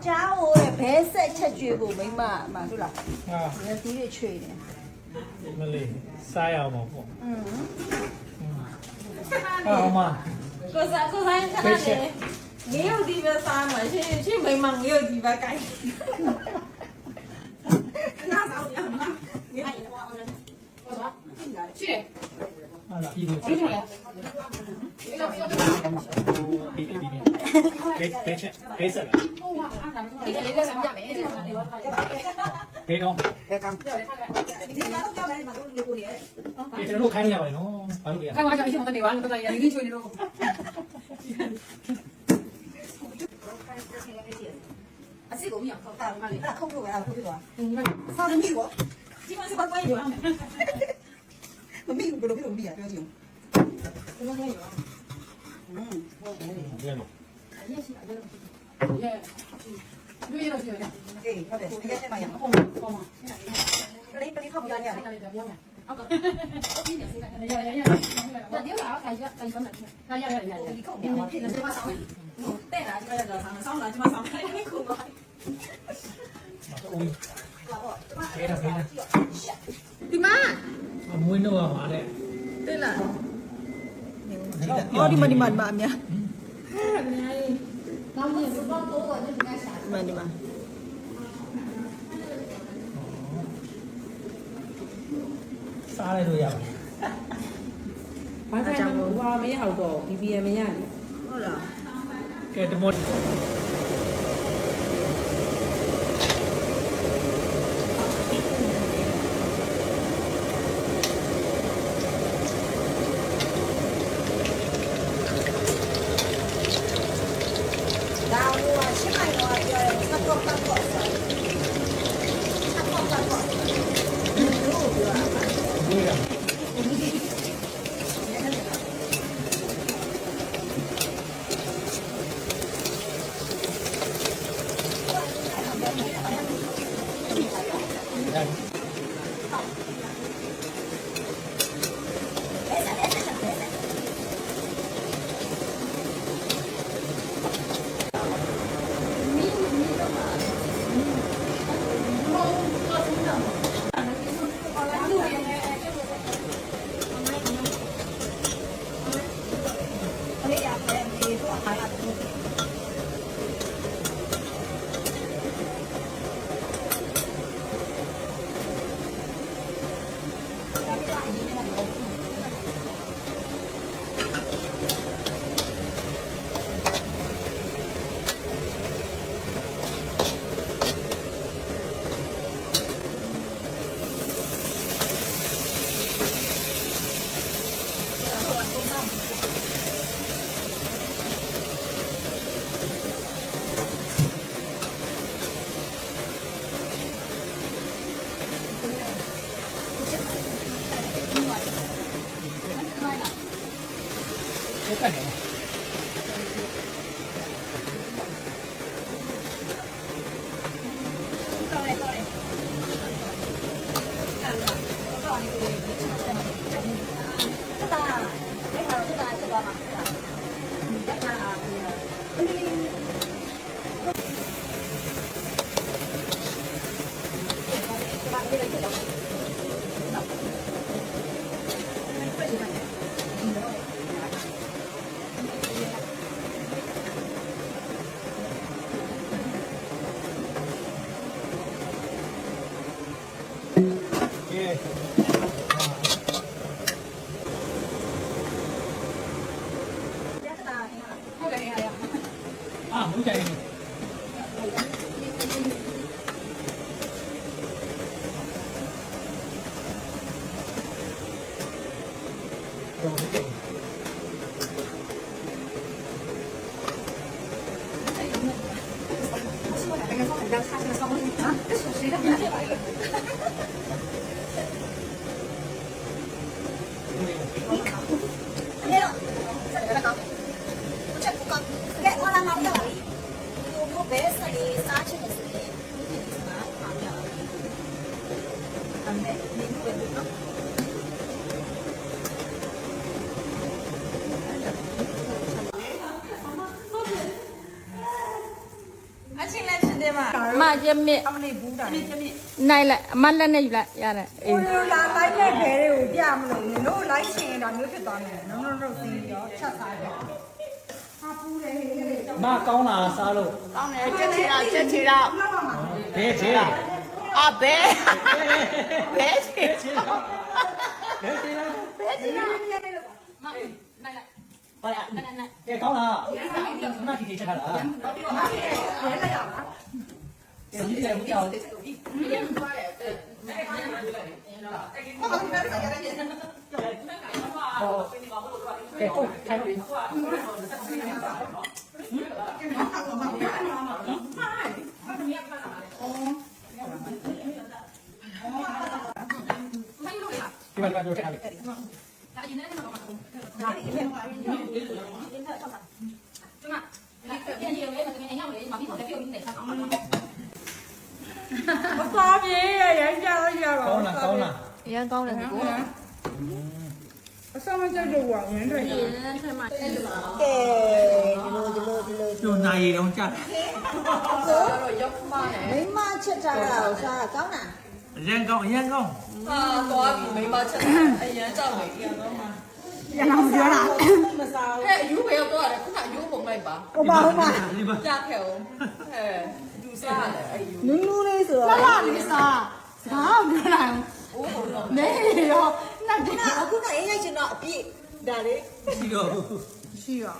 家我白色吃绝不没嘛嘛对啦，那第一吹的。မလေးစားရအောင်ပေါ့ 好嘛。过三看到你，没有地方杀嘛，去没忙没有地方改。那啥样嘛？去。ဟာလားပြီးပြီပြီးဘယ်ချက်ဘယ်ဆက်ဘယ်ကောင်ဒီကျွန်တော်တို့ခိုင်းရပါတယ်နော်ဘာလို့လဲ开玩笑，一起往那里玩，都在一定去你都。啊，这个我们要靠大哪里？扣住啊，扣住啊！啥都没有，基本上把关有了。我没有，不能没有不要紧。什么关有啊？ဘယ်လို也行，也，有也都是有的。对，好的，你先把羊好嘛。你靠不到呀？ဒီမှာအမွေးနှုတ်ရမှာတဲ့ 对了哦，你们妈呀！你们。စားလိုက်လို့ရပါဘာသာကြောင့်ဟွာမရတော့ BBM မရတယ်ဟုတ်လားကဲတမောတက်တယ်အာဘူးကြိုင် အမကျမစ် အမလေးဘူးတာလေ နိုင်လိုက်အမလက်နဲ့ယူလိုက်ရတယ်အေး ကိုလိုလာလိုက်တဲ့ဘဲတွေကိုပြမလို့နင်တို့လိုက်ချင်ရင်ဒါမျိုးဖြစ်သွားမယ်နော်နော်တို့စီးရောချက်စားတယ်ဟာပူတယ်ဟေး မကောင်းလာစားလို့ ကောင်းတယ်ချက်ချီတော့ချက်ချီတော့ ဘဲချေ အဘဲဘဲချီ ဘဲချေတော့ဘဲချေတော့ ဘဲချီတော့ ပါရကဲကောင်းလားမကြည့်ချင်တာလားကဲဒီလေဘူးကြောက်ကဲဟုတ်ထိုင်လို့ ဒီမှာတော့ထားလိုက် မစားပြေးရမ်းကြတော့ရပါ ကောင်းလားကောင်းလား အရင်ကောင်းတယ်ကို အဆောင်မကြတော့ဝငင်းထွက်ရ ရင်းထဲမှာ ကဲဒီလို ကျုံနာရီတော့ကြာတယ် တော့ရောက်မှတယ် မိမချက်ထားတာကိုစားကောင်းတာ အရင်ကောင်းအရင်ကောင်း ဟာသွားပြီမိမချက်အရင်ကြောက်နေပြန်တော့မှ ရအောင်ပြောတာ မစားဘူးဟဲ့အယူဘယ်ရောက်တော့တယ်ခုနအယူပုံလိုက်ပါ ဟုတ်ပါဟုတ်ပါ ဒီမှာ ပြခဲ့အောင်ဟဲ့ယူစားတယ်အယူ နူးနူးလေးဆိုတော့ လာလေးစားစကားပြောနိုင် အိုးဟုတ်တော့ နေရောနှက်တယ် အခုကအေးရိုက်ချင်တော့အပြည့်ဒါလေး ရှိတော့ ရှိရအောင်